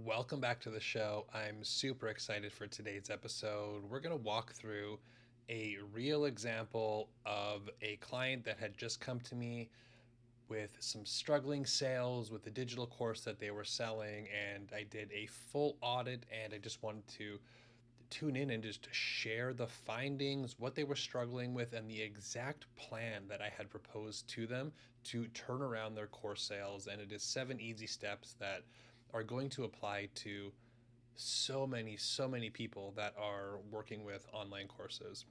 Welcome back to the show. I'm super excited for today's episode. We're going to walk through a real example of a client that had just come to me with some struggling sales with the digital course that they were selling. And I did a full audit, and I just wanted to tune in and just share the findings, what they were struggling with, and the exact plan that I had proposed to them to turn around their course sales. And it is 7 easy steps that are going to apply to so many people that are working with online courses.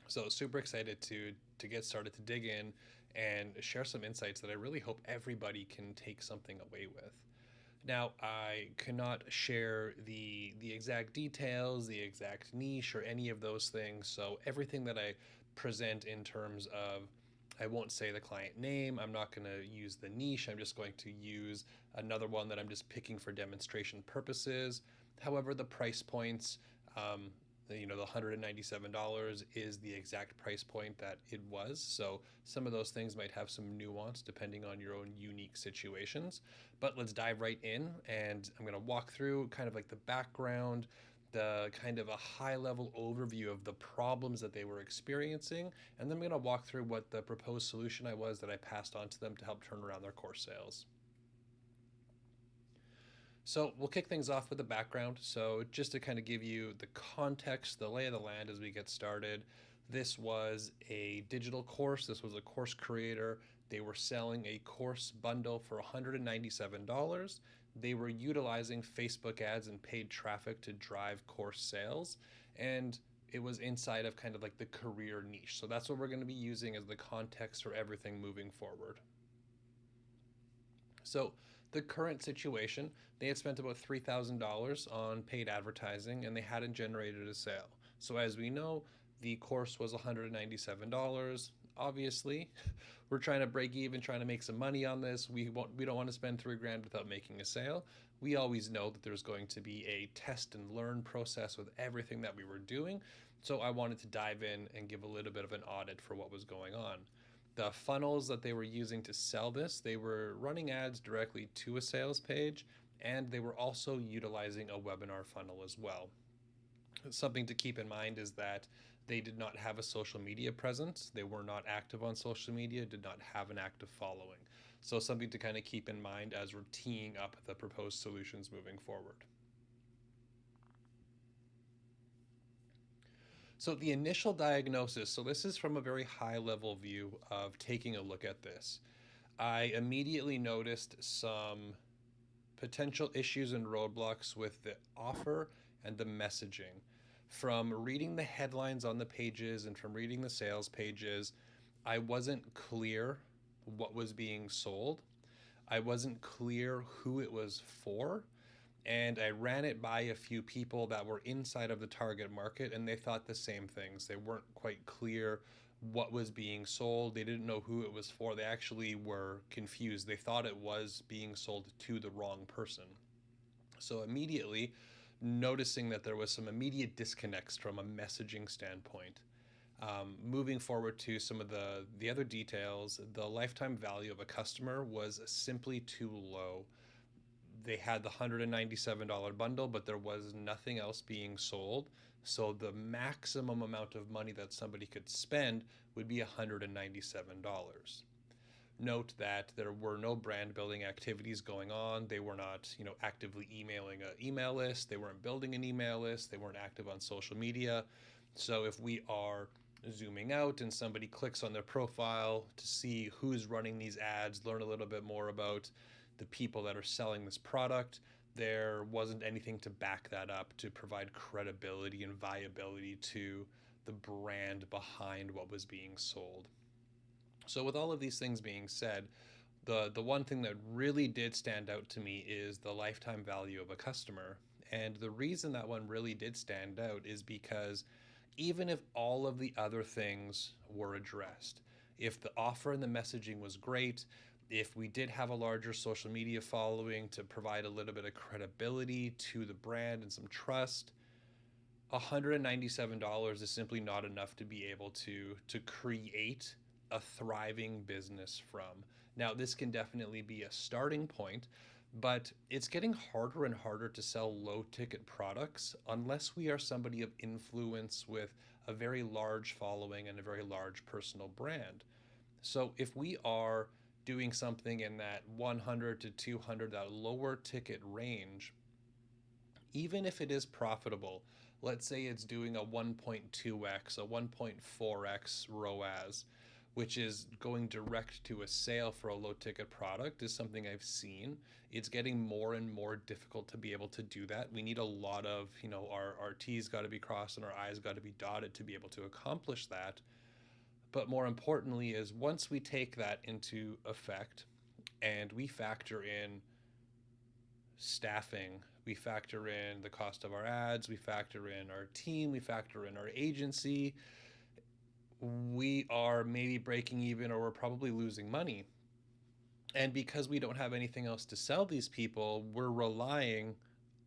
So super excited to get started, to dig in and share some insights that I really hope everybody can take something away with. Now, I cannot share the exact details, the exact niche, or any of those things. So everything that I present in terms of, I won't say the client name. I'm not going to use the niche. I'm just going to use another one that I'm just picking for demonstration purposes. However, the price points, the $197 is the exact price point that it was. So some of those things might have some nuance depending on your own unique situations. But let's dive right in, and I'm going to walk through kind of like the background, the kind of a high level overview of the problems that they were experiencing, and then I'm going to walk through what the proposed solution I was that I passed on to them to help turn around their course sales. So we'll kick things off with the background. So just to kind of give you the context, the lay of the land as we get started, this was a digital course. This was a course creator. They were selling a course bundle for $197. They were utilizing Facebook ads and paid traffic to drive course sales. And it was inside of kind of like the career niche. So that's what we're going to be using as the context for everything moving forward. So the current situation, they had spent about $3,000 on paid advertising and they hadn't generated a sale. So as we know, the course was $197. Obviously, we're trying to break even, trying to make some money on this. We don't want to spend 3 grand without making a sale. We always know that there's going to be a test and learn process with everything that we were doing. So I wanted to dive in and give a little bit of an audit for what was going on. The funnels that they were using to sell this, they were running ads directly to a sales page, and they were also utilizing a webinar funnel as well. Something to keep in mind is that they did not have a social media presence. They were not active on social media, did not have an active following. So something to kind of keep in mind as we're teeing up the proposed solutions moving forward. So the initial diagnosis, so this is from a very high level view of taking a look at this. I immediately noticed some potential issues and roadblocks with the offer and the messaging. From reading the headlines on the pages and from reading the sales pages, I wasn't clear what was being sold. I wasn't clear who it was for. And I ran it by a few people that were inside of the target market, and they thought the same things. They weren't quite clear what was being sold. They didn't know who it was for. They actually were confused. They thought it was being sold to the wrong person. So immediately, noticing that there was some immediate disconnects from a messaging standpoint. Moving forward to some of the other details, the lifetime value of a customer was simply too low. They had the $197 bundle, but there was nothing else being sold. So the maximum amount of money that somebody could spend would be $197. Note that there were no brand building activities going on. They were not, actively emailing an email list. They weren't building an email list. They weren't active on social media. So if we are zooming out and somebody clicks on their profile to see who's running these ads, learn a little bit more about the people that are selling this product, there wasn't anything to back that up to provide credibility and viability to the brand behind what was being sold. So with all of these things being said, the one thing that really did stand out to me is the lifetime value of a customer. And the reason that one really did stand out is because even if all of the other things were addressed, if the offer and the messaging was great, if we did have a larger social media following to provide a little bit of credibility to the brand and some trust, $197 is simply not enough to be able to create a thriving business from. Now, this can definitely be a starting point, But it's getting harder and harder to sell low ticket products unless we are somebody of influence with a very large following and a very large personal brand. So if we are doing something in that 100 to 200, that lower ticket range, even if it is profitable, let's say it's doing a 1.2x, a 1.4x ROAS, which is going direct to a sale for a low ticket product, is something I've seen. It's getting more and more difficult to be able to do that. We need a lot of, our T's got to be crossed and our I's got to be dotted to be able to accomplish that. But more importantly, is once we take that into effect and we factor in staffing, we factor in the cost of our ads, we factor in our team, we factor in our agency, we are maybe breaking even or we're probably losing money. And because we don't have anything else to sell these people, we're relying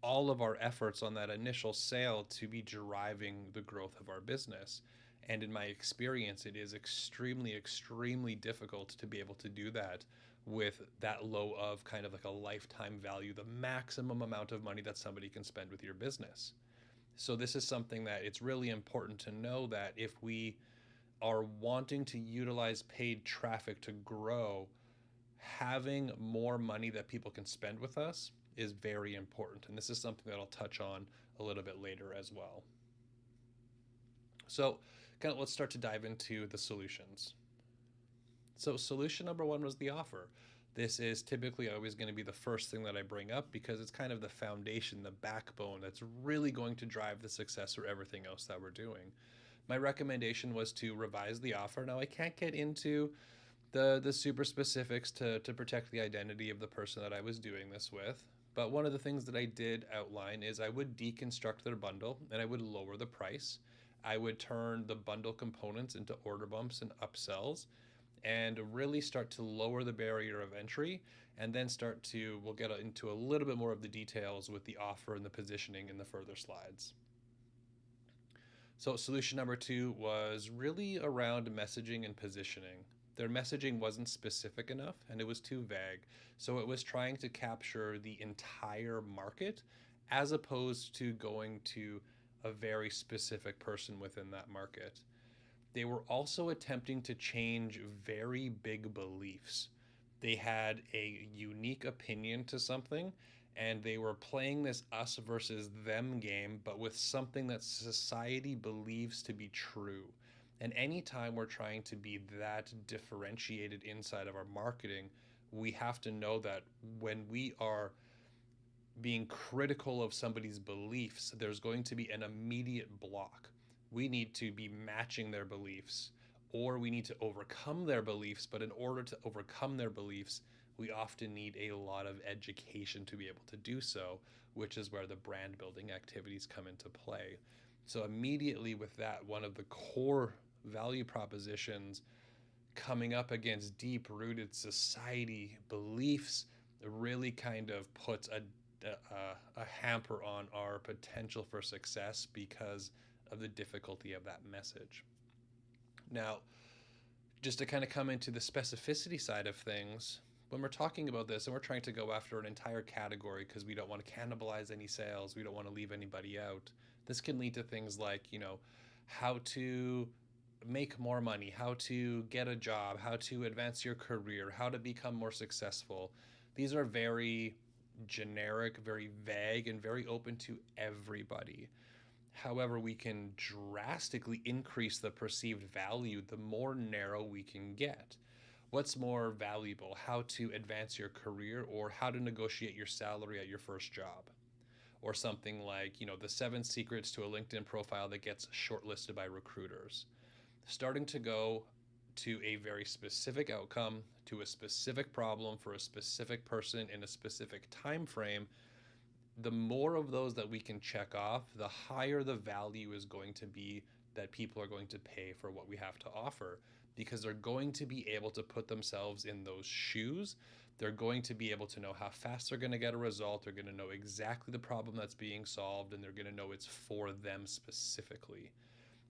all of our efforts on that initial sale to be driving the growth of our business. And in my experience, it is extremely, extremely difficult to be able to do that with that low of kind of like a lifetime value, the maximum amount of money that somebody can spend with your business. So, this is something that it's really important to know that if we are wanting to utilize paid traffic to grow, having more money that people can spend with us is very important. And this is something that I'll touch on a little bit later as well. So, kind of let's start to dive into the solutions. So, solution number one was the offer. This is typically always going to be the first thing that I bring up because it's kind of the foundation, the backbone that's really going to drive the success for everything else that we're doing. My recommendation was to revise the offer. Now, I can't get into the super specifics to protect the identity of the person that I was doing this with. But one of the things that I did outline is I would deconstruct their bundle and I would lower the price. I would turn the bundle components into order bumps and upsells and really start to lower the barrier of entry and then we'll get into a little bit more of the details with the offer and the positioning in the further slides. So solution number two was really around messaging and positioning. Their messaging wasn't specific enough and it was too vague. So it was trying to capture the entire market as opposed to going to a very specific person within that market. They were also attempting to change very big beliefs. They had a unique opinion to something and they were playing this us versus them game, but with something that society believes to be true. And anytime we're trying to be that differentiated inside of our marketing, we have to know that when we are being critical of somebody's beliefs, there's going to be an immediate block. We need to be matching their beliefs or we need to overcome their beliefs. But in order to overcome their beliefs, we often need a lot of education to be able to do so, which is where the brand building activities come into play. So, immediately with that, one of the core value propositions coming up against deep rooted society beliefs really kind of puts a hamper on our potential for success because of the difficulty of that message. Now, just to kind of come into the specificity side of things, when we're talking about this and we're trying to go after an entire category because we don't want to cannibalize any sales, we don't want to leave anybody out, this can lead to things like, how to make more money, how to get a job, how to advance your career, how to become more successful. These are very generic, very vague, and very open to everybody. However, we can drastically increase the perceived value the more narrow we can get. What's more valuable, how to advance your career or how to negotiate your salary at your first job? Or something like, the 7 secrets to a LinkedIn profile that gets shortlisted by recruiters. Starting to go to a very specific outcome, to a specific problem for a specific person in a specific time frame, the more of those that we can check off, the higher the value is going to be that people are going to pay for what we have to offer because they're going to be able to put themselves in those shoes. They're going to be able to know how fast they're going to get a result. They're going to know exactly the problem that's being solved, and they're going to know it's for them specifically.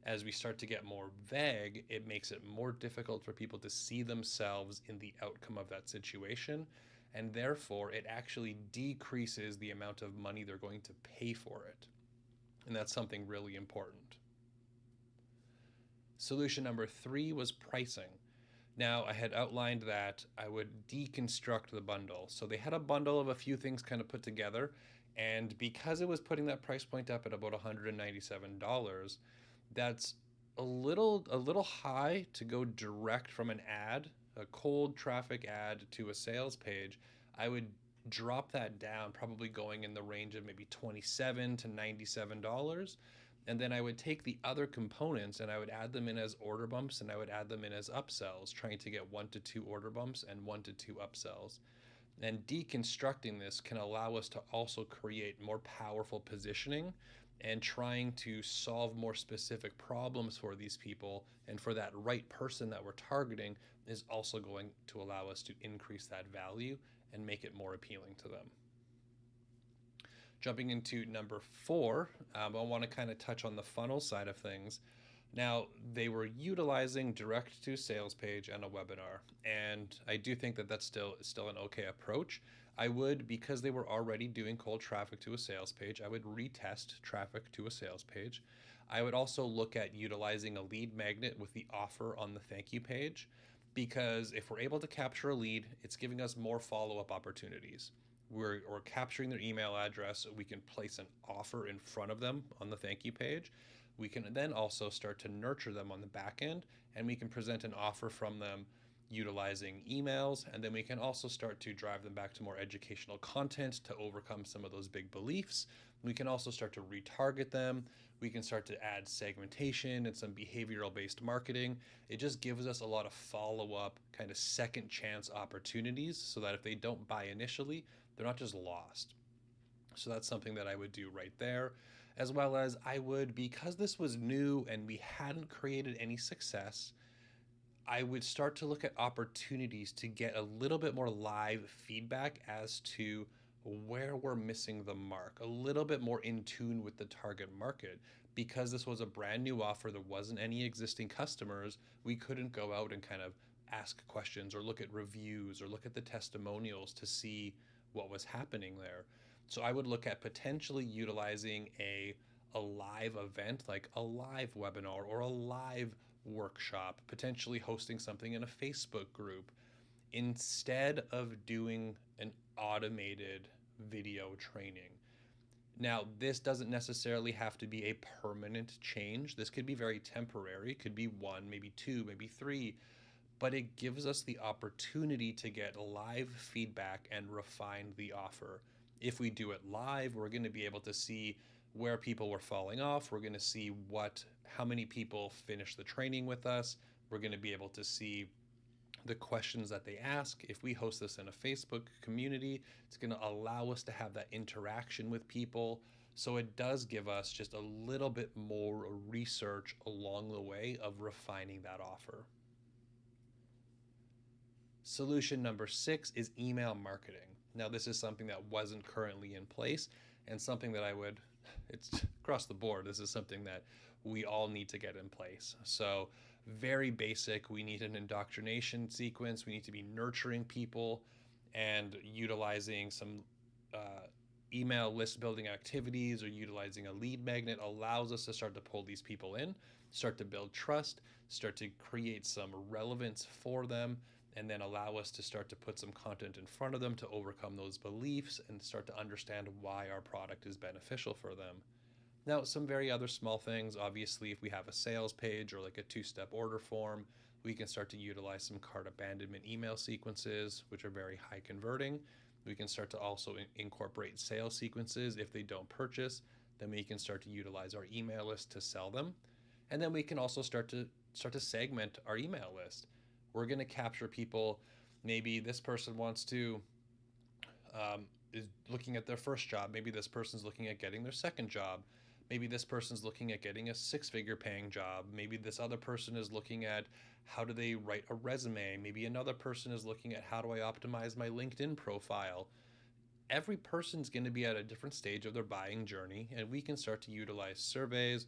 As we start to get more vague, it makes it more difficult for people to see themselves in the outcome of that situation. and therefore it actually decreases the amount of money they're going to pay for it. And that's something really important. Solution number 3 was pricing. Now, I had outlined that I would deconstruct the bundle. So they had a bundle of a few things kind of put together. And because it was putting that price point up at about $197, that's a little high to go direct from an ad, a cold traffic ad to a sales page. I would drop that down, probably going in the range of maybe $27 to $97. And then I would take the other components and I would add them in as order bumps and I would add them in as upsells, trying to get 1 to 2 order bumps and 1 to 2 upsells. And deconstructing this can allow us to also create more powerful positioning and trying to solve more specific problems for these people and for that right person that we're targeting is also going to allow us to increase that value and make it more appealing to them. Jumping into number 4, I want to kind of touch on the funnel side of things. Now, they were utilizing direct to sales page and a webinar, and I do think that that's still an okay approach. I would, because they were already doing cold traffic to a sales page, I would retest traffic to a sales page. I would also look at utilizing a lead magnet with the offer on the thank you page, because if we're able to capture a lead, it's giving us more follow-up opportunities. We're capturing their email address. We can place an offer in front of them on the thank you page. We can then also start to nurture them on the back end, and we can present an offer from them utilizing emails, and then we can also start to drive them back to more educational content to overcome some of those big beliefs. We can also start to retarget them. We can start to add segmentation and some behavioral based marketing. It just gives us a lot of follow up, kind of second chance opportunities so that if they don't buy initially, they're not just lost. So that's something that I would do right there. As well as I would, because this was new and we hadn't created any success, I would start to look at opportunities to get a little bit more live feedback as to where we're missing the mark, a little bit more in tune with the target market. Because this was a brand new offer, there wasn't any existing customers, we couldn't go out and kind of ask questions or look at reviews or look at the testimonials to see what was happening there. So I would look at potentially utilizing a live event, like a live webinar or a live workshop, potentially hosting something in a Facebook group, instead of doing an automated video training. Now, this doesn't necessarily have to be a permanent change. This could be very temporary. It could be 1, maybe 2, maybe 3, but it gives us the opportunity to get live feedback and refine the offer. If we do it live, we're going to be able to see where people were falling off. We're going to see how many people finished the training with us. We're going to be able to see the questions that they ask. If we host this in a Facebook community, it's going to allow us to have that interaction with people. So it does give us just a little bit more research along the way of refining that offer. Solution number 6 is email marketing. Now, this is something that wasn't currently in place and something that it's across the board. This is something that we all need to get in place. So very basic. We need an indoctrination sequence. We need to be nurturing people and utilizing some email list building activities or utilizing a lead magnet allows us to start to pull these people in, start to build trust, start to create some relevance for them, and then allow us to start to put some content in front of them to overcome those beliefs and start to understand why our product is beneficial for them. Now, some very other small things, obviously, if we have a sales page or like a 2-step order form, we can start to utilize some cart abandonment email sequences, which are very high converting. We can start to also incorporate sales sequences. If they don't purchase, then we can start to utilize our email list to sell them. And then we can also start to segment our email list. We're going to capture people. Maybe this person wants to is looking at their first job. Maybe this person's looking at getting their second job. Maybe this person's looking at getting a 6-figure paying job. Maybe this other person is looking at how do they write a resume. Maybe another person is looking at how do I optimize my LinkedIn profile. Every person's going to be at a different stage of their buying journey, and we can start to utilize surveys,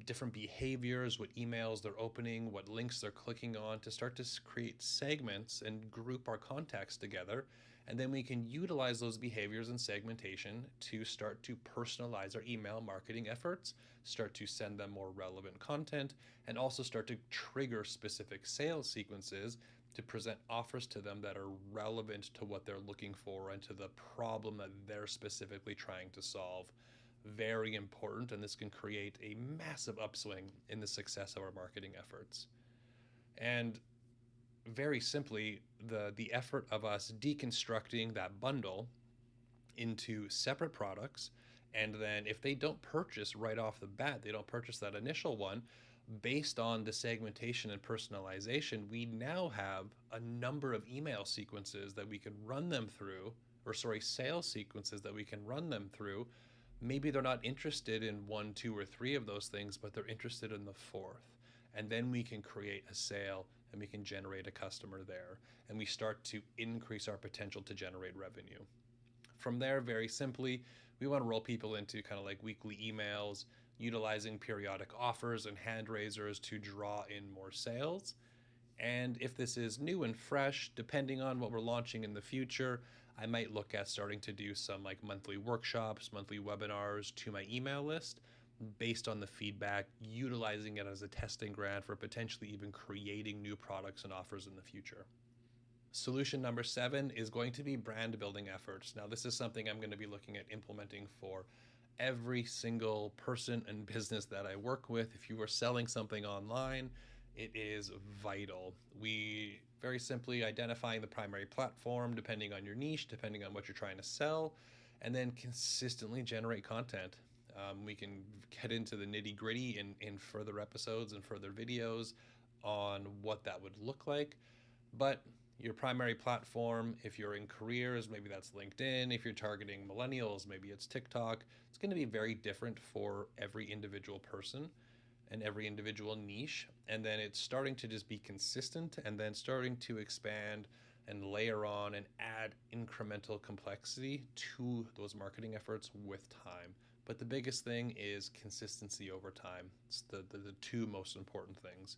different behaviors, what emails they're opening, what links they're clicking on to start to create segments and group our contacts together And then we can utilize those behaviors and segmentation to start to personalize our email marketing efforts, start to send them more relevant content, and also start to trigger specific sales sequences to present offers to them that are relevant to what they're looking for and to the problem that they're specifically trying to solve. Very important, and this can create a massive upswing in the success of our marketing efforts. And very simply, the effort of us deconstructing that bundle into separate products, and then if they don't purchase right off the bat, they don't purchase that initial one, based on the segmentation and personalization, we now have a number of email sequences that we can run them through, or sorry, sales sequences that we can run them through. Maybe they're not interested in one, two, or three of those things, but they're interested in the fourth. And then we can create a sale and we can generate a customer there. And we start to increase our potential to generate revenue. From there, very simply, we want to roll people into kind of like weekly emails, utilizing periodic offers and hand raisers to draw in more sales. And if this is new and fresh, depending on what we're launching in the future, I might look at starting to do some like monthly workshops, monthly webinars to my email list based on the feedback, utilizing it as a testing ground for potentially even creating new products and offers in the future. Solution number 7 is going to be brand building efforts. Now, this is something I'm going to be looking at implementing for every single person and business that I work with. If you are selling something online, it is vital. We very simply identifying the primary platform, depending on your niche, depending on what you're trying to sell, and then consistently generate content. We can get into the nitty gritty in further episodes and further videos on what that would look like. But your primary platform, if you're in careers, maybe that's LinkedIn. If you're targeting millennials, maybe it's TikTok. It's going to be very different for every individual person and every individual niche. And then it's starting to just be consistent and then starting to expand and layer on and add incremental complexity to those marketing efforts with time. But the biggest thing is consistency over time. It's the two most important things.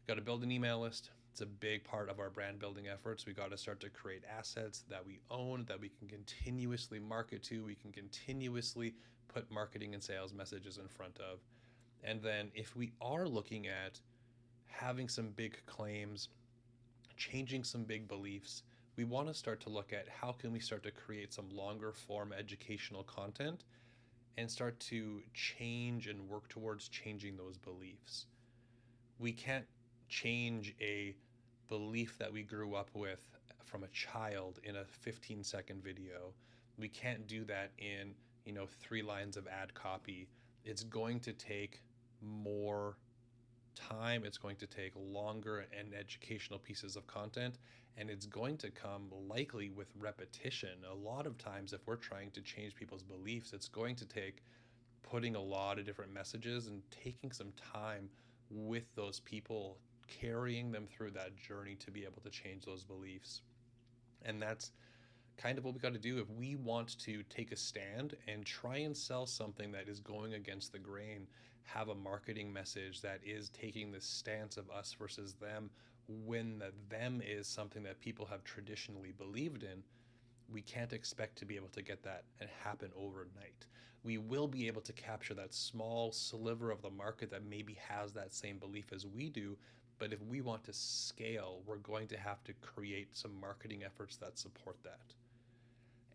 Got to build an email list. It's a big part of our brand building efforts. We got to start to create assets that we own, that we can continuously market to, we can continuously put marketing and sales messages in front of. And then if we are looking at having some big claims, changing some big beliefs, we want to start to look at how can we start to create some longer form educational content and start to change and work towards changing those beliefs. We can't change a belief that we grew up with from a child in a 15-second video. We can't do that in 3 lines of ad copy. It's going to take more time, it's going to take longer and educational pieces of content, and it's going to come likely with repetition. A lot of times, if we're trying to change people's beliefs, it's going to take putting a lot of different messages and taking some time with those people, carrying them through that journey to be able to change those beliefs. And that's kind of what we got to do if we want to take a stand and try and sell something that is going against the grain, have a marketing message that is taking the stance of us versus them, when the them is something that people have traditionally believed in. We can't expect to be able to get that and happen overnight. We will be able to capture that small sliver of the market that maybe has that same belief as we do, but if we want to scale, we're going to have to create some marketing efforts that support that.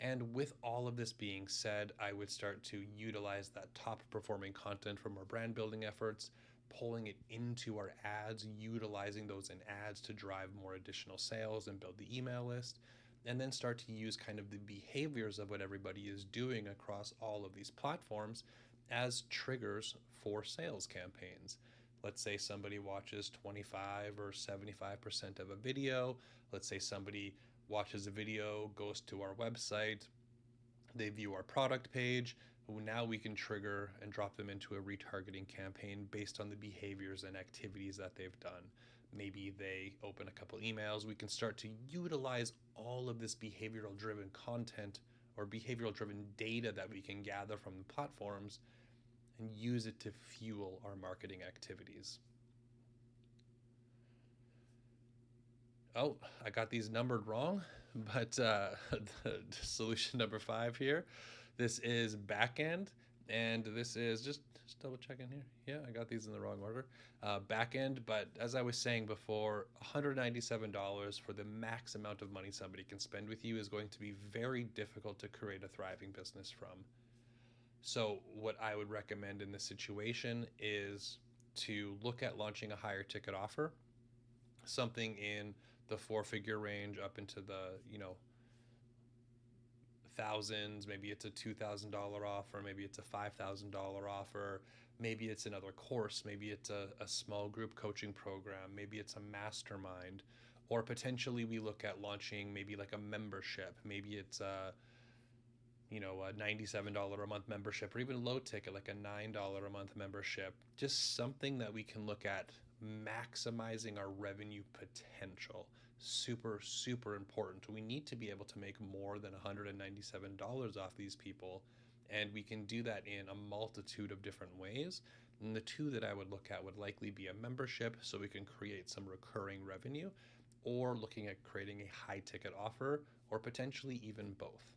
And with all of this being said, I would start to utilize that top performing content from our brand building efforts, pulling it into our ads, utilizing those in ads to drive more additional sales and build the email list, and then start to use kind of the behaviors of what everybody is doing across all of these platforms as triggers for sales campaigns. Let's say somebody watches 25 or 75% of a video. Let's say somebody watches a video, goes to our website, they view our product page. Now we can trigger and drop them into a retargeting campaign based on the behaviors and activities that they've done. Maybe they open a couple emails. We can start to utilize all of this behavioral driven content or behavioral driven data that we can gather from the platforms and use it to fuel our marketing activities. Oh, I got these numbered wrong, but the solution number 5 here. This is backend, and this is just double checking here. Yeah, I got these in the wrong order. Backend, but as I was saying before, $197 for the max amount of money somebody can spend with you is going to be very difficult to create a thriving business from. So, what I would recommend in this situation is to look at launching a higher ticket offer, something in the four-figure range up into the thousands. Maybe it's a $2,000 offer, maybe it's a $5,000 offer, maybe it's another course, maybe it's a small group coaching program, maybe it's a mastermind, or potentially we look at launching maybe like a membership. Maybe it's a $97 a month membership, or even low ticket like a $9 a month membership. Just something that we can look at maximizing our revenue potential. Super, super important. We need to be able to make more than $197 off these people, and we can do that in a multitude of different ways. And the two that I would look at would likely be a membership, so we can create some recurring revenue, or looking at creating a high ticket offer, or potentially even both.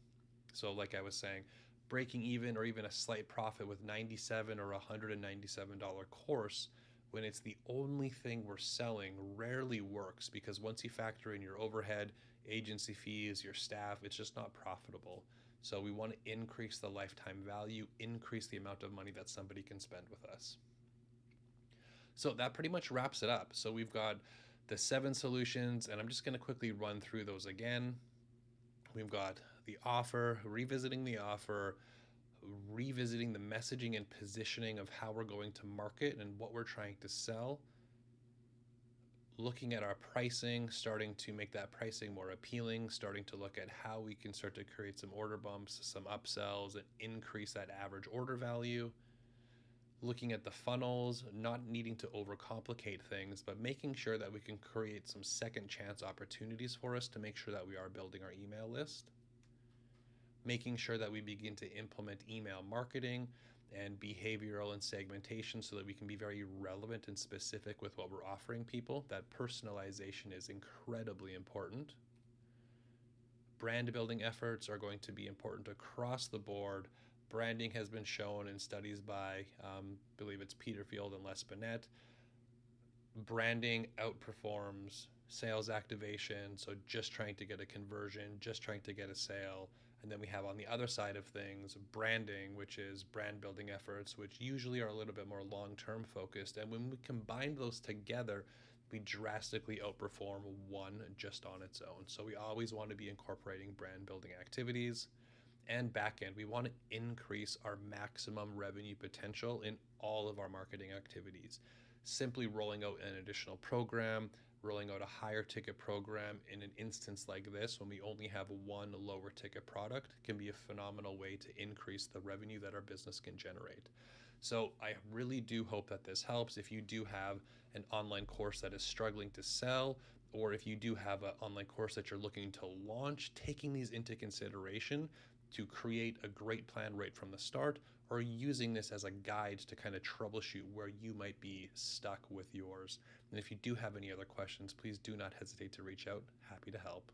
So, like I was saying, breaking even or even a slight profit with $97 or $197 course when it's the only thing we're selling rarely works, because once you factor in your overhead, agency fees, your staff, it's just not profitable. So we want to increase the lifetime value, increase the amount of money that somebody can spend with us. So that pretty much wraps it up. So we've got the 7 solutions, and I'm just going to quickly run through those again. We've got the offer, revisiting the offer, revisiting the messaging and positioning of how we're going to market and what we're trying to sell, looking at our pricing, starting to make that pricing more appealing, starting to look at how we can start to create some order bumps, some upsells, and increase that average order value. Looking at the funnels, not needing to overcomplicate things, but making sure that we can create some second chance opportunities for us to make sure that we are building our email list. Making sure that we begin to implement email marketing and behavioral and segmentation so that we can be very relevant and specific with what we're offering people. That personalization is incredibly important. Brand building efforts are going to be important across the board. Branding has been shown in studies by, I believe it's Peterfield and Les Binet. Branding outperforms sales activation. So just trying to get a conversion, just trying to get a sale. And then we have on the other side of things branding, which is brand building efforts, which usually are a little bit more long-term focused. And when we combine those together, we drastically outperform one just on its own. So we always want to be incorporating brand building activities. And backend, we want to increase our maximum revenue potential in all of our marketing activities. Simply rolling out an additional program, rolling out a higher ticket program in an instance like this, when we only have one lower ticket product, can be a phenomenal way to increase the revenue that our business can generate. So I really do hope that this helps. If you do have an online course that is struggling to sell, or if you do have an online course that you're looking to launch, taking these into consideration to create a great plan right from the start, or using this as a guide to kind of troubleshoot where you might be stuck with yours. And if you do have any other questions, please do not hesitate to reach out. Happy to help.